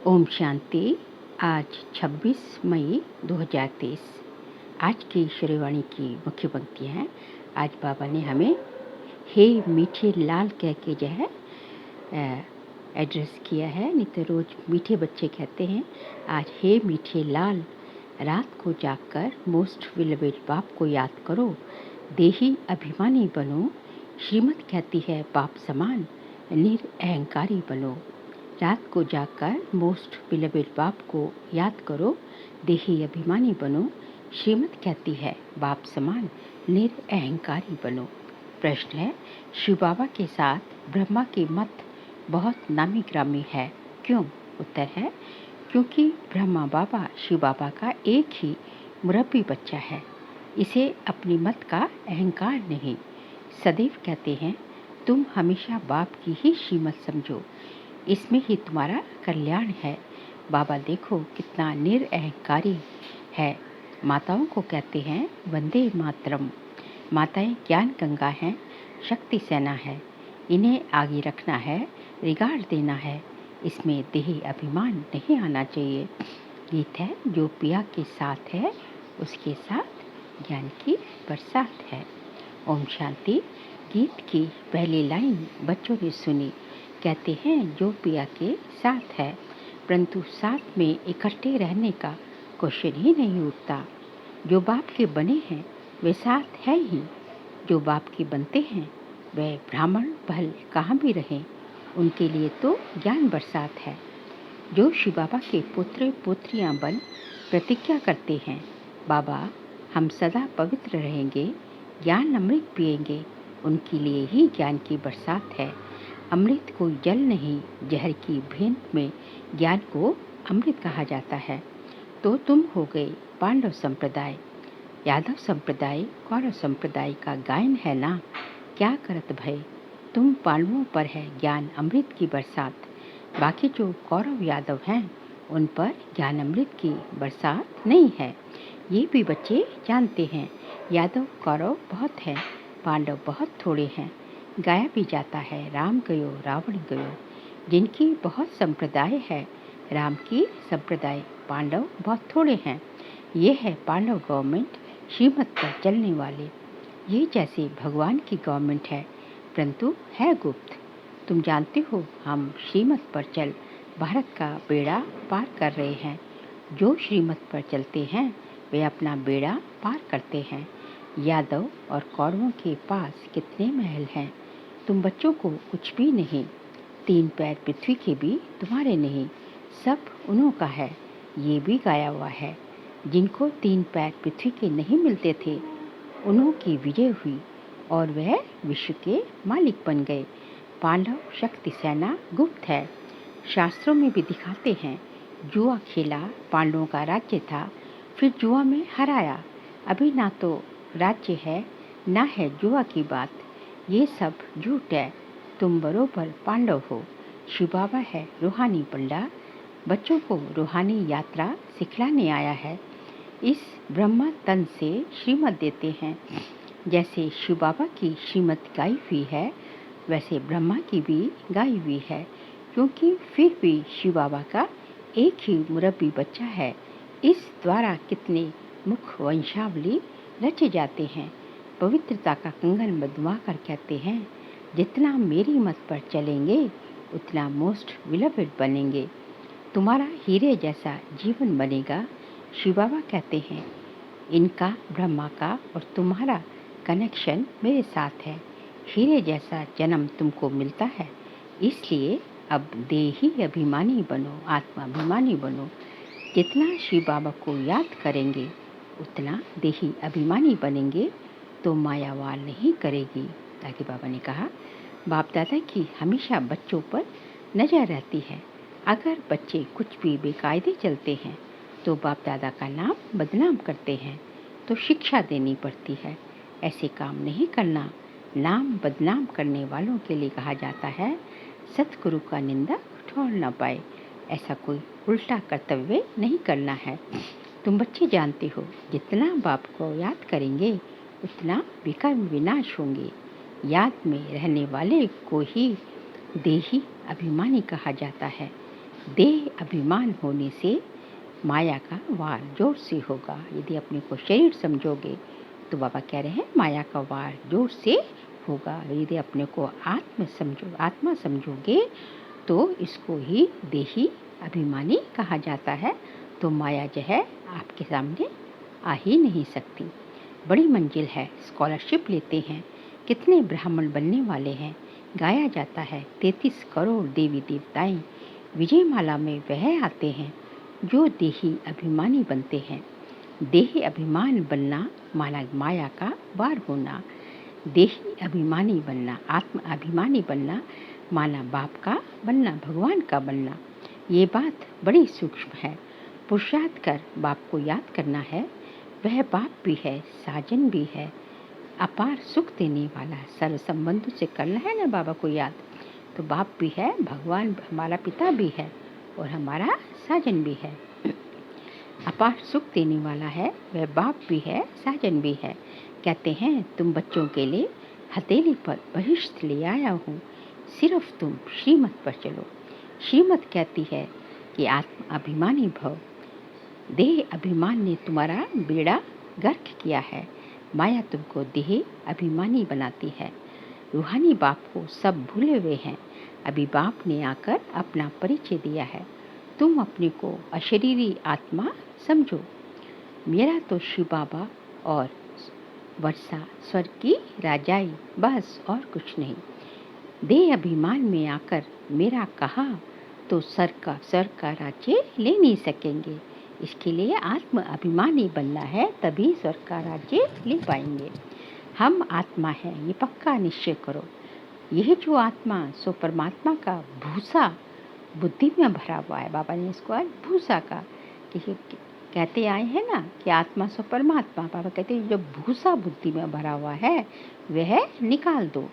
ओम शांति। आज 26 मई 2023। आज की श्रीवाणी की मुख्य पंक्तियाँ हैं। आज बाबा ने हमें हे मीठे लाल कह के जो है एड्रेस किया है। नहीं तो रोज़ मीठे बच्चे कहते हैं, आज हे मीठे लाल, रात को जागकर मोस्ट विलवेड बाप को याद करो, देही अभिमानी बनो, श्रीमत कहती है बाप समान, निरअहंकारी बनो। रात को जागकर मोस्ट बिलवेड बाप को याद करो, देही अभिमानी बनो, श्रीमत कहती है बाप समान, निरअहंकारी बनो। प्रश्न है, शिव बाबा के साथ ब्रह्मा की मत बहुत नामी ग्रामी है, क्यों? उत्तर है, क्योंकि ब्रह्मा बाबा शिव बाबा का एक ही मुरब्बी बच्चा है। इसे अपनी मत का अहंकार नहीं। सदैव कहते हैं, तुम हमेशा बाप की ही श्रीमत समझो, इसमें ही तुम्हारा कल्याण है। बाबा देखो कितना निरअहंकारी है। माताओं को कहते हैं वंदे मातरम। माताएं ज्ञान गंगा हैं, शक्ति सेना है, इन्हें आगे रखना है, रिगार्ड देना है, इसमें देही अभिमान नहीं आना चाहिए। गीत है, जो पिया के साथ है उसके साथ ज्ञान की बरसात है। ओम शांति। गीत की पहली लाइन बच्चों ने सुनी। कहते हैं जो पिया के साथ है, परंतु साथ में इकट्ठे रहने का क्वेश्चन ही नहीं उठता। जो बाप के बने हैं वे साथ है ही, जो बाप के बनते हैं वे ब्राह्मण भल कहाँ भी रहें, उनके लिए तो ज्ञान बरसात है। जो शिव बाबा के पुत्र पुत्रियां बन प्रतिज्ञा करते हैं, बाबा हम सदा पवित्र रहेंगे, ज्ञान अमृत पिएंगे, उनके लिए ही ज्ञान की बरसात है। अमृत कोई जल नहीं, जहर की भेंट में ज्ञान को अमृत कहा जाता है। तो तुम हो गए पांडव संप्रदाय, यादव संप्रदाय, कौरव संप्रदाय का गायन है ना, क्या करत भय, तुम पांडवों पर है ज्ञान अमृत की बरसात। बाकी जो कौरव यादव हैं उन पर ज्ञान अमृत की बरसात नहीं है। ये भी बच्चे जानते हैं, यादव कौरव बहुत हैं, पांडव बहुत थोड़े हैं। गाया भी जाता है राम गयो रावण गयो। जिनकी बहुत संप्रदाय है, राम की संप्रदाय, पांडव बहुत थोड़े हैं। ये है पांडव गवर्नमेंट, श्रीमत पर चलने वाले। ये जैसे भगवान की गवर्नमेंट है, परंतु है गुप्त। तुम जानते हो हम श्रीमत पर चल भारत का बेड़ा पार कर रहे हैं। जो श्रीमत पर चलते हैं वे अपना बेड़ा पार करते हैं। यादव और कौरवों के पास कितने महल हैं, तुम बच्चों को कुछ भी नहीं। 3 पैर पृथ्वी के भी तुम्हारे नहीं, सब उन्हों का है। ये भी गाया हुआ है, जिनको 3 पैर पृथ्वी के नहीं मिलते थे, उन्हों की विजय हुई और वह विश्व के मालिक बन गए। पांडव शक्ति सेना गुप्त है। शास्त्रों में भी दिखाते हैं, जुआ खेला, पांडवों का राज्य था, फिर जुआ में हराया। अभी ना तो राज्य है ना है जुआ की बात, ये सब झूठ है। तुम बरोबर पांडव हो। शिव बाबा है रूहानी पंडा, बच्चों को रूहानी यात्रा सिखलाने आया है। इस ब्रह्मा तन से श्रीमत देते हैं। जैसे शिव बाबा की श्रीमत गाई हुई है, वैसे ब्रह्मा की भी गाई हुई है, क्योंकि फिर भी शिव बाबा का एक ही मुरब्बी बच्चा है। इस द्वारा कितने मुख वंशावली रचे जाते हैं। पवित्रता का कंगन बंधवा कर कहते हैं, जितना मेरी मत पर चलेंगे उतना मोस्ट विलवेड बनेंगे, तुम्हारा हीरे जैसा जीवन बनेगा। शिव बाबा कहते हैं, इनका ब्रह्मा का और तुम्हारा कनेक्शन मेरे साथ है, हीरे जैसा जन्म तुमको मिलता है। इसलिए अब देही अभिमानी बनो, आत्मा अभिमानी बनो। जितना शिव बाबा को याद करेंगे उतना देही अभिमानी बनेंगे, तो मायावार नहीं करेगी। ताकि बाबा ने कहा, बाप दादा की हमेशा बच्चों पर नजर रहती है। अगर बच्चे कुछ भी बेकायदे चलते हैं तो बाप दादा का नाम बदनाम करते हैं, तो शिक्षा देनी पड़ती है, ऐसे काम नहीं करना। नाम बदनाम करने वालों के लिए कहा जाता है, सतगुरु का निंदा ठोर न पाए। ऐसा कोई उल्टा कर्तव्य नहीं करना है। तुम बच्चे जानते हो, जितना बाप को याद करेंगे उतना विकर्म विनाश होंगे। याद में रहने वाले को ही देही अभिमानी कहा जाता है। देह अभिमान होने से माया का वार जोर से होगा। यदि अपने को शरीर समझोगे तो बाबा कह रहे हैं माया का वार जोर से होगा। यदि अपने को आत्मा समझोगे तो इसको ही देही अभिमानी कहा जाता है। तो माया जो है आपके सामने आ ही नहीं सकती। बड़ी मंजिल है, स्कॉलरशिप लेते हैं, कितने ब्राह्मण बनने वाले हैं। गाया जाता है 33 करोड़ देवी देवताएं विजयमाला में वह आते हैं जो देही अभिमानी बनते हैं। देही अभिमान बनना माना माया का वार होना, देही अभिमानी बनना, आत्म अभिमानी बनना माना बाप का बनना, भगवान का बनना। ये बात बड़ी सूक्ष्म है। पुरुषार्थ कर बाप को याद करना है। वह बाप भी है, साजन भी है, अपार सुख देने वाला है। सर्व संबंधों से करना है ना बाबा को याद, तो बाप भी है, भगवान हमारा पिता भी है और हमारा साजन भी है। अपार सुख देने वाला है, वह बाप भी है, साजन भी है। कहते हैं तुम बच्चों के लिए हथेली पर बहिष्ठ ले आया हूँ, सिर्फ तुम श्रीमत पर चलो। श्रीमत कहती है कि आत्म अभिमानी भव। देह अभिमान ने तुम्हारा बेड़ा गर्क किया है। माया तुमको देह अभिमानी बनाती है। रूहानी बाप को सब भूले हुए हैं। अभी बाप ने आकर अपना परिचय दिया है। तुम अपने को अशरीरी आत्मा समझो। मेरा तो शिव बाबा और वर्षा स्वर्ग की राजाई, बस और कुछ नहीं। देह अभिमान में आकर मेरा कहा तो स्वर्ग का राज्य ले नहीं सकेंगे। इसके लिए आत्म अभिमानी बनना है, तभी स्वर्ग का राज्य ले पाएंगे। हम आत्मा है, ये पक्का निश्चय करो। यह जो आत्मा सो परमात्मा का भूसा बुद्धि में भरा हुआ है। बाबा ने इसको आज भूसा का कहते आए हैं ना कि आत्मा सो परमात्मा। बाबा कहते हैं जो भूसा बुद्धि में भरा हुआ है वह निकाल दो।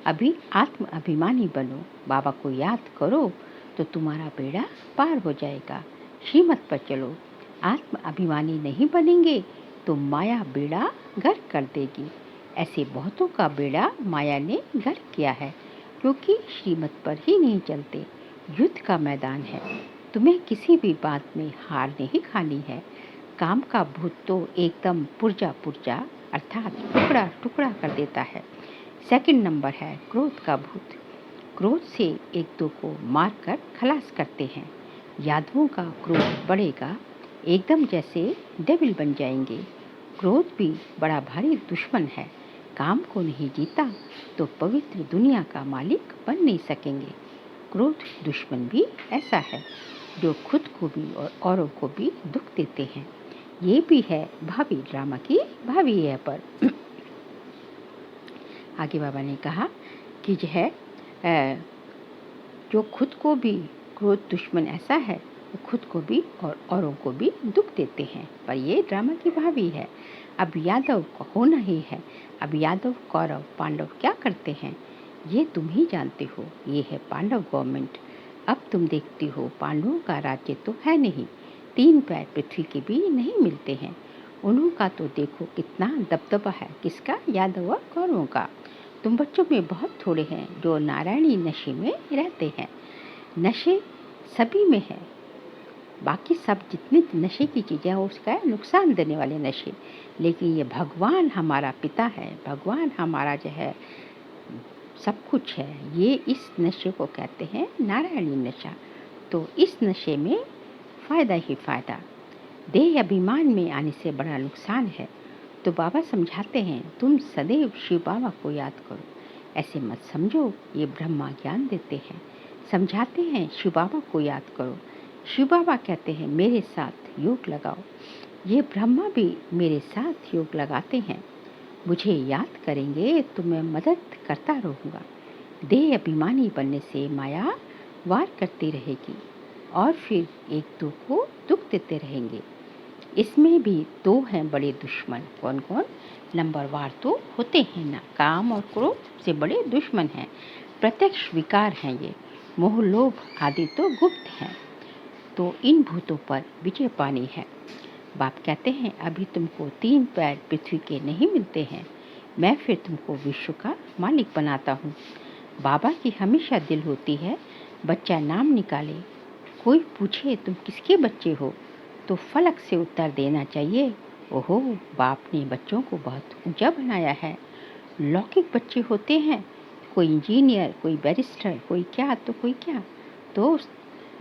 अभी आत्म अभिमानी बनो, बाबा को याद करो तो तुम्हारा बेड़ा पार हो जाएगा। श्रीमत पर चलो। आत्म अभिमानी नहीं बनेंगे तो माया बेड़ा गर्क कर देगी। ऐसे बहुतों का बेड़ा माया ने गर्क किया है, क्योंकि श्रीमत पर ही नहीं चलते। युद्ध का मैदान है, तुम्हें किसी भी बात में हार नहीं खानी है। काम का भूत तो एकदम पुर्जा अर्थात टुकड़ा टुकड़ा कर देता है। सेकंड नंबर है क्रोध का भूत। क्रोध से एक दो को मारकर खलास करते हैं। यादवों का क्रोध बढ़ेगा, एकदम जैसे डेविल बन जाएंगे। क्रोध भी बड़ा भारी दुश्मन है। काम को नहीं जीता तो पवित्र दुनिया का मालिक बन नहीं सकेंगे। क्रोध दुश्मन भी ऐसा है जो खुद को भी और औरों को भी दुख देते हैं। ये भी है भावी ड्रामा की भावी है पर आगे बाबा ने कहा कि जो है जो खुद को भी क्रोध दुश्मन ऐसा है, वो खुद को भी और औरों को भी दुख देते हैं। पर ये ड्रामा की भावी है। अब यादव को होना ही है। अब यादव कौरव पांडव क्या करते हैं ये तुम ही जानते हो। ये है पांडव गवर्नमेंट। अब तुम देखती हो पांडवों का राज्य तो है नहीं, 3 पैर पृथ्वी के भी नहीं मिलते हैं। उन्हों का तो देखो कितना दबदबा है। किसका? यादव और कौरवों का। तुम बच्चों में बहुत थोड़े हैं जो नारायणी नशे में रहते हैं। नशे सभी में है, बाकी सब जितनी नशे की चीज़ें हैं उसका नुकसान देने वाले नशे। लेकिन ये भगवान हमारा पिता है, भगवान हमारा जो है सब कुछ है, ये इस नशे को कहते हैं नारायणी नशा। तो इस नशे में फ़ायदा ही फ़ायदा। देह अभिमान में आने से बड़ा नुकसान है। तो बाबा समझाते हैं तुम सदैव शिव बाबा को याद करो। ऐसे मत समझो, ये ब्रह्मा ज्ञान देते हैं। समझाते हैं शिव बाबा को याद करो। शिव बाबा कहते हैं मेरे साथ योग लगाओ। ये ब्रह्मा भी मेरे साथ योग लगाते हैं। मुझे याद करेंगे तो मैं मदद करता रहूँगा। देह अभिमानी बनने से माया वार करती रहेगी और फिर एक दो को दुख देते रहेंगे। इसमें भी 2 हैं बड़े दुश्मन। कौन कौन? नंबर वार तो होते हैं ना, काम और क्रोध से बड़े दुश्मन हैं। प्रत्यक्ष विकार हैं ये। मोह लोभ आदि तो गुप्त हैं। तो इन भूतों पर विजय पानी है। बाप कहते हैं अभी तुमको 3 पैर पृथ्वी के नहीं मिलते हैं, मैं फिर तुमको विश्व का मालिक बनाता हूँ। बाबा की हमेशा दिल होती है बच्चा नाम निकाले, कोई पूछे तुम किसके बच्चे हो तो फलक से उत्तर देना चाहिए, ओहो बाप ने बच्चों को बहुत ऊंचा बनाया है। लौकिक बच्चे होते हैं, कोई इंजीनियर, कोई बैरिस्टर, कोई क्या तो कोई क्या, तो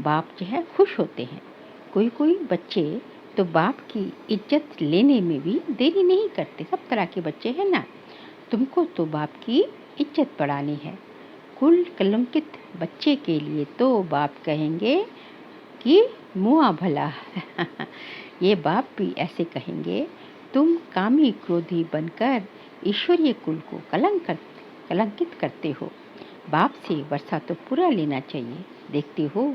बाप जो है खुश होते हैं। कोई कोई बच्चे तो बाप की इज्जत लेने में भी देरी नहीं करते। सब तरह के बच्चे हैं ना। तुमको तो बाप की इज्जत बढ़ानी है। कुल कलंकित बच्चे के लिए तो बाप कहेंगे कि मुआ भला ये बाप भी ऐसे कहेंगे, तुम कामी क्रोधी बनकर ईश्वरीय कुल को कलंकित करते हो। बाप से वर्षा तो पूरा लेना चाहिए। देखते हो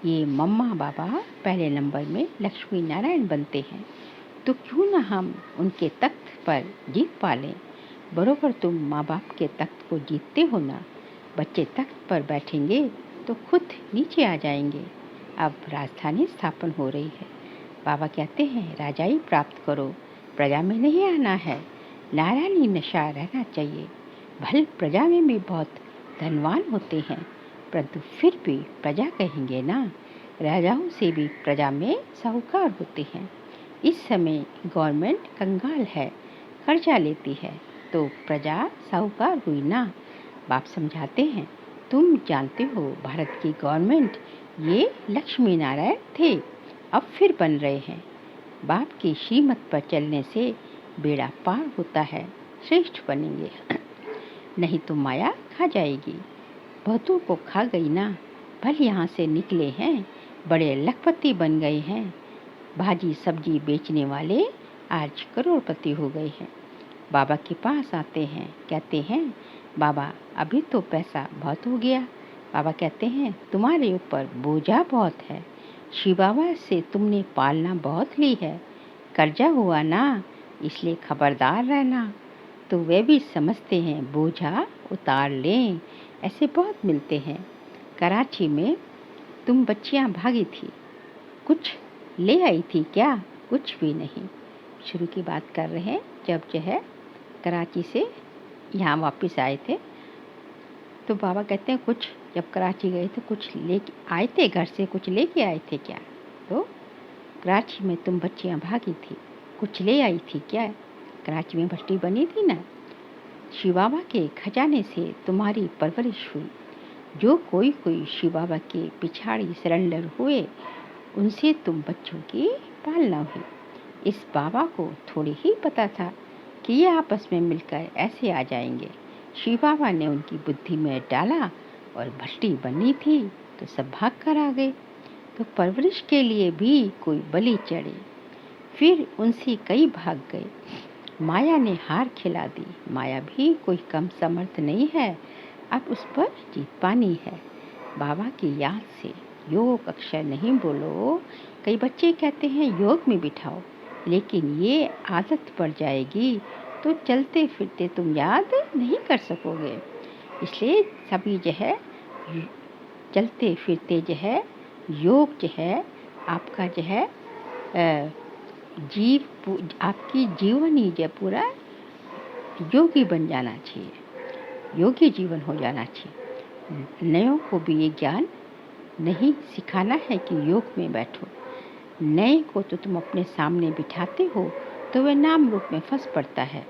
ये मम्मा बाबा पहले नंबर में लक्ष्मी नारायण बनते हैं, तो क्यों ना हम उनके तख्त पर जीत पा लें। बरोबर तुम माँ बाप के तख्त को जीतते हो ना। बच्चे तख्त पर बैठेंगे तो खुद नीचे आ जाएंगे। अब राजधानी स्थापन हो रही है। बाबा कहते हैं राजाई प्राप्त करो, प्रजा में नहीं आना है। नारायणी नशा रहना चाहिए। भले प्रजा में भी बहुत धनवान होते हैं, परंतु फिर भी प्रजा कहेंगे ना। राजाओं से भी प्रजा में साहूकार होते हैं। इस समय गवर्नमेंट कंगाल है, कर्जा लेती है, तो प्रजा साहूकार हुई ना। बाप समझाते हैं तुम जानते हो भारत की गवर्नमेंट ये लक्ष्मी नारायण थे, अब फिर बन रहे हैं। बाप की श्रीमत पर चलने से बेड़ा पार होता है, श्रेष्ठ बनेंगे। नहीं तो माया खा जाएगी। बहुतों को खा गई ना। भले यहाँ से निकले हैं, बड़े लखपति बन गए हैं। भाजी सब्जी बेचने वाले आज करोड़पति हो गए हैं। बाबा के पास आते हैं, कहते हैं बाबा अभी तो पैसा बहुत हो गया। बाबा कहते हैं तुम्हारे ऊपर बोझा बहुत है, शिव बाबा से तुमने पालना बहुत ली है, कर्जा हुआ ना, इसलिए खबरदार रहना। तो वे भी समझते हैं बोझा उतार लें। ऐसे बहुत मिलते हैं। कराची में तुम बच्चियां भागी थी, कुछ ले आई थी क्या? कुछ भी नहीं। शुरू की बात कर रहे हैं जब जो है कराची से यहाँ वापस आए थे, तो बाबा कहते हैं कुछ जब कराची गए तो कुछ ले आए थे, घर से कुछ लेके आए थे क्या? तो कराची में तुम बच्चियां भागी थी, कुछ ले आई थी क्या? कराची में भट्टी बनी थी ना। शिव बाबा के खजाने से तुम्हारी परवरिश हुई। जो कोई कोई शिव बाबा के पिछाड़ी सरेंडर हुए, उनसे तुम बच्चों की पालना हुई। इस बाबा को थोड़ी ही पता था कि ये आपस में मिलकर ऐसे आ जाएंगे। शिव बाबा ने उनकी बुद्धि में डाला और भट्टी बनी थी तो सब भाग कर आ गए। तो परवरिश के लिए भी कोई बलि चढ़े, फिर उनसे कई भाग गए। माया ने हार खिला दी। माया भी कोई कम समर्थ नहीं है, अब उस पर जीत पानी है। बाबा की याद से योग अक्षर नहीं बोलो। कई बच्चे कहते हैं योग में बिठाओ, लेकिन ये आदत पड़ जाएगी तो चलते फिरते तुम याद नहीं कर सकोगे। इसलिए सभी जो है चलते फिरते जो है योग जो है आपका जो है आपकी जीवनी जो पूरा योगी बन जाना चाहिए, योगी जीवन हो जाना चाहिए। नयों को भी ये ज्ञान नहीं सिखाना है कि योग में बैठो। नए को तो तुम अपने सामने बिठाते हो तो वह नाम रूप में फंस पड़ता है।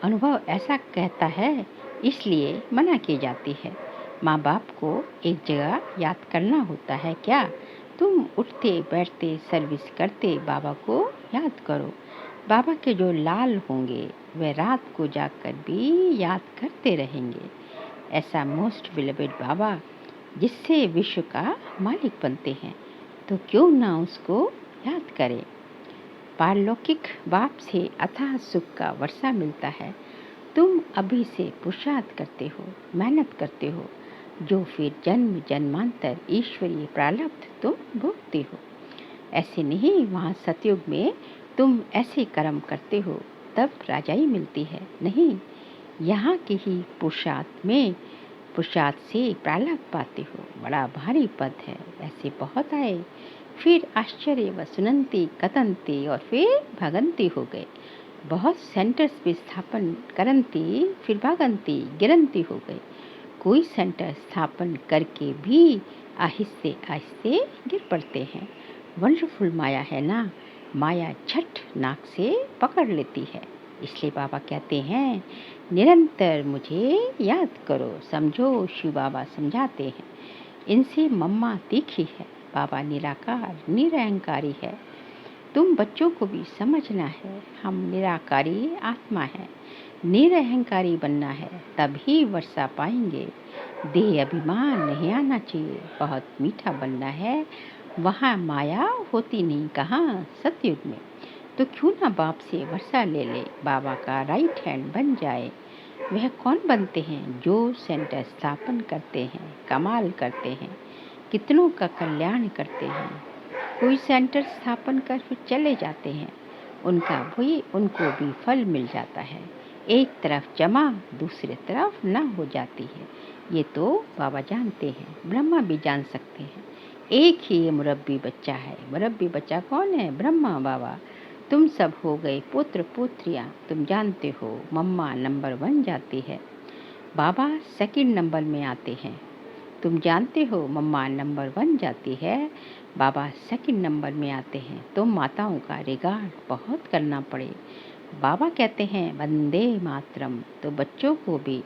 अनुभव ऐसा कहता है, इसलिए मना की जाती है। माँ बाप को एक जगह याद करना होता है क्या? तुम उठते बैठते सर्विस करते बाबा को याद करो। बाबा के जो लाल होंगे वे रात को जाकर भी याद करते रहेंगे। ऐसा मोस्ट बिलवेड बाबा जिससे विश्व का मालिक बनते हैं, तो क्यों ना उसको याद करें। पारलौकिक बाप से अथाह सुख का वर्षा मिलता है। तुम अभी से पुरुषार्थ करते हो, मेहनत करते हो, जो फिर जन्म जन्मांतर ईश्वरीय प्रारब्ध तुम भोगते हो। ऐसे नहीं वहाँ सतयुग में तुम ऐसे कर्म करते हो तब राजाई मिलती है, नहीं, यहाँ के ही पुरुषार्थ से प्रारब्ध पाते हो। बड़ा भारी पद है। ऐसे बहुत आए, फिर आश्चर्य व सुनंती कथंती और फिर भगंती हो गए। बहुत सेंटर्स पे स्थापन करंती फिर भागंती गिरंती हो गए। कोई सेंटर स्थापन करके भी आहिस्ते आहिस्ते गिर पड़ते हैं। वंडरफुल माया है ना, माया झट नाक से पकड़ लेती है। इसलिए बाबा कहते हैं, निरंतर मुझे याद करो, समझो। शिव बाबा समझाते हैं, इनसे मम्मा तीखी है, बाबा निराकार निरहंकारी है। तुम बच्चों को भी समझना है, हम निराकारी आत्मा है, निरहंकारी बनना है, तभी वर्षा पाएंगे। देह अभिमान नहीं आना चाहिए, बहुत मीठा बनना है, वहाँ माया होती नहीं कहाँ सतयुग में। तो क्यों ना बाप से वर्षा ले ले, बाबा का राइट हैंड बन जाए। वह कौन बनते हैं? जो सेंटर स्थापन करते हैं, कमाल करते हैं, कितनों का कल्याण करते हैं। कोई सेंटर स्थापन कर फिर चले जाते हैं, उनको भी फल मिल जाता है। एक तरफ जमा दूसरी तरफ न हो जाती है। ये तो बाबा जानते हैं, ब्रह्मा भी जान सकते हैं। एक ही ये मुरब्बी बच्चा है। मुरब्बी बच्चा कौन है? ब्रह्मा बाबा। तुम सब हो गए पुत्र पुत्रियाँ। तुम जानते हो मम्मा नंबर 1 जाती है, बाबा सेकंड नंबर में आते हैं। तुम जानते हो मम्मा नंबर 1 जाती है, बाबा सेकंड नंबर में आते हैं। तो माताओं का रिगार्ड बहुत करना पड़े। बाबा कहते हैं वंदे मातरम, तो बच्चों को भी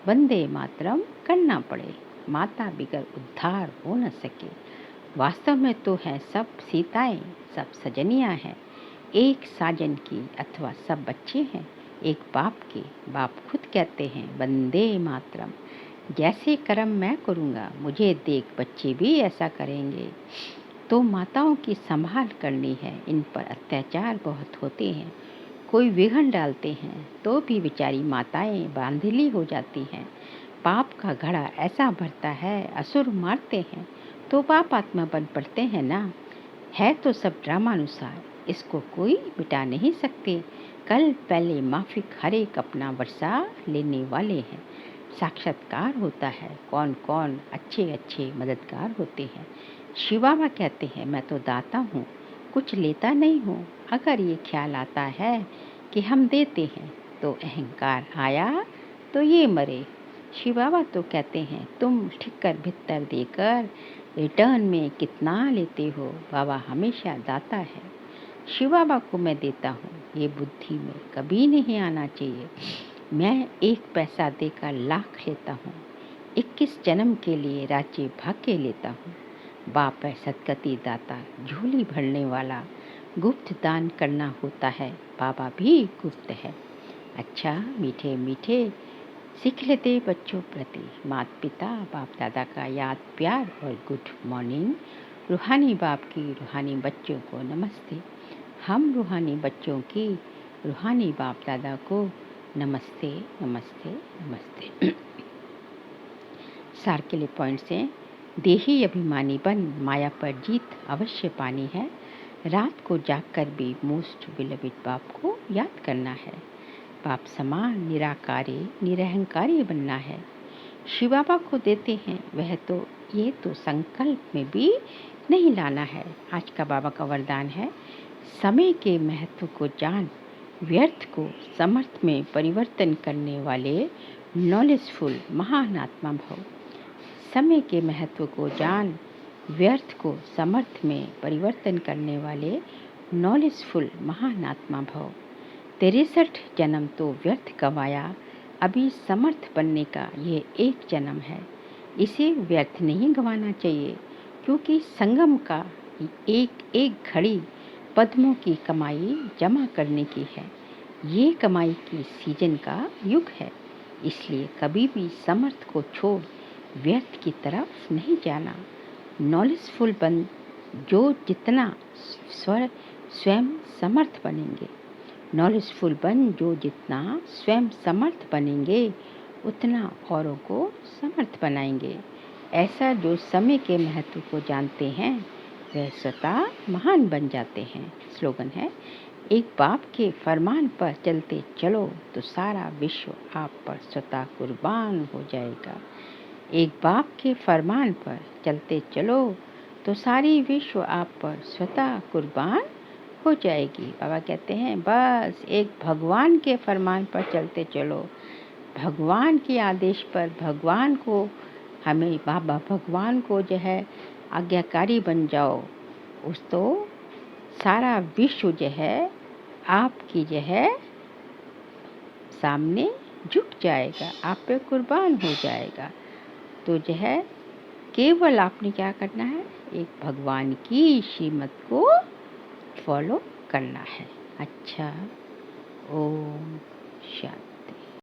वंदे मातरम करना पड़े। माता बिगर उद्धार हो न सके। वास्तव में तो हैं सब सीताएं, सब सजनियां हैं, एक साजन की, अथवा सब बच्चे हैं एक बाप के। बाप खुद कहते हैं वंदे मातरम, जैसे कर्म मैं करूँगा मुझे देख बच्चे भी ऐसा करेंगे। तो माताओं की संभाल करनी है। इन पर अत्याचार बहुत होते हैं, कोई विघन डालते हैं तो भी बेचारी माताएं बांधिली हो जाती हैं। पाप का घड़ा ऐसा भरता है, असुर मारते हैं तो पाप आत्मा बन पड़ते हैं ना। है तो सब ड्रामानुसार, इसको कोई मिटा नहीं सकते। कल पहले माफिक हर एक अपना वर्षा लेने वाले हैं। साक्षात्कार होता है, कौन कौन अच्छे अच्छे मददगार होते हैं। शिव बाबा कहते हैं मैं तो दाता हूँ, कुछ लेता नहीं हूँ। अगर ये ख्याल आता है कि हम देते हैं तो अहंकार आया तो ये मरे। शिव बाबा तो कहते हैं तुम ठिक्कर भित्तर देकर रिटर्न में कितना लेते हो। बाबा हमेशा दाता है। शिव बाबा को मैं देता हूँ, ये बुद्धि में कभी नहीं आना चाहिए। मैं 1 पैसा देकर लाख लेता हूँ, 21 जन्म के लिए राज्य भाग्य लेता हूँ। बाप है सदगति दाता, झोली भरने वाला, गुप्त दान करना होता है, बाबा भी गुप्त है। अच्छा मीठे मीठे सीख लेते बच्चों प्रति माता पिता बाप दादा का याद प्यार और गुड मॉर्निंग। रूहानी बाप की रूहानी बच्चों को नमस्ते। हम रूहानी बच्चों की रूहानी बाप दादा को नमस्ते नमस्ते नमस्ते। सार के लिए पॉइंट्स हैं। देही अभिमानी बन माया पर जीत अवश्य पानी है। रात को जागकर भी मोस्ट बिलविड बाप को याद करना है। बाप समान निराकारी निरहंकारी बनना है। शिव बाबा को देते हैं वह तो ये तो संकल्प में भी नहीं लाना है। आज का बाबा का वरदान है, समय के महत्व को जान, व्यर्थ को समर्थ में परिवर्तन करने वाले नॉलेजफुल महान आत्मा भव। समय के महत्व को जान, व्यर्थ को समर्थ में परिवर्तन करने वाले नॉलेजफुल महान आत्मा भव। 63 जन्म तो व्यर्थ गवाया, अभी समर्थ बनने का ये एक जन्म है। इसे व्यर्थ नहीं गंवाना चाहिए, क्योंकि संगम का एक एक घड़ी पद्मों की कमाई जमा करने की है। ये कमाई की सीजन का युग है। इसलिए कभी भी समर्थ को छोड़ व्यर्थ की तरफ नहीं जाना। नॉलेजफुल बन जो जितना स्वयं समर्थ बनेंगे, नॉलेजफुल बन जो जितना स्वयं समर्थ बनेंगे उतना औरों को समर्थ बनाएंगे। ऐसा जो समय के महत्व को जानते हैं वह स्वतः महान बन जाते हैं। स्लोगन है, एक बाप के फरमान पर चलते चलो तो सारा विश्व आप पर स्वतः कुर्बान हो जाएगा। एक बाप के फरमान पर चलते चलो तो सारी विश्व आप पर स्वतः कुर्बान हो जाएगी। बाबा कहते हैं बस एक भगवान के फरमान पर चलते चलो, भगवान के आदेश पर भगवान को हमें बाबा भगवान को जो है आज्ञाकारी बन जाओ, उस तो सारा विश्व जो है आपकी जो है सामने झुक जाएगा, आप पे कुर्बान हो जाएगा। तो जो है केवल आपने क्या करना है, एक भगवान की श्रीमत को फॉलो करना है। अच्छा, ओम शांति।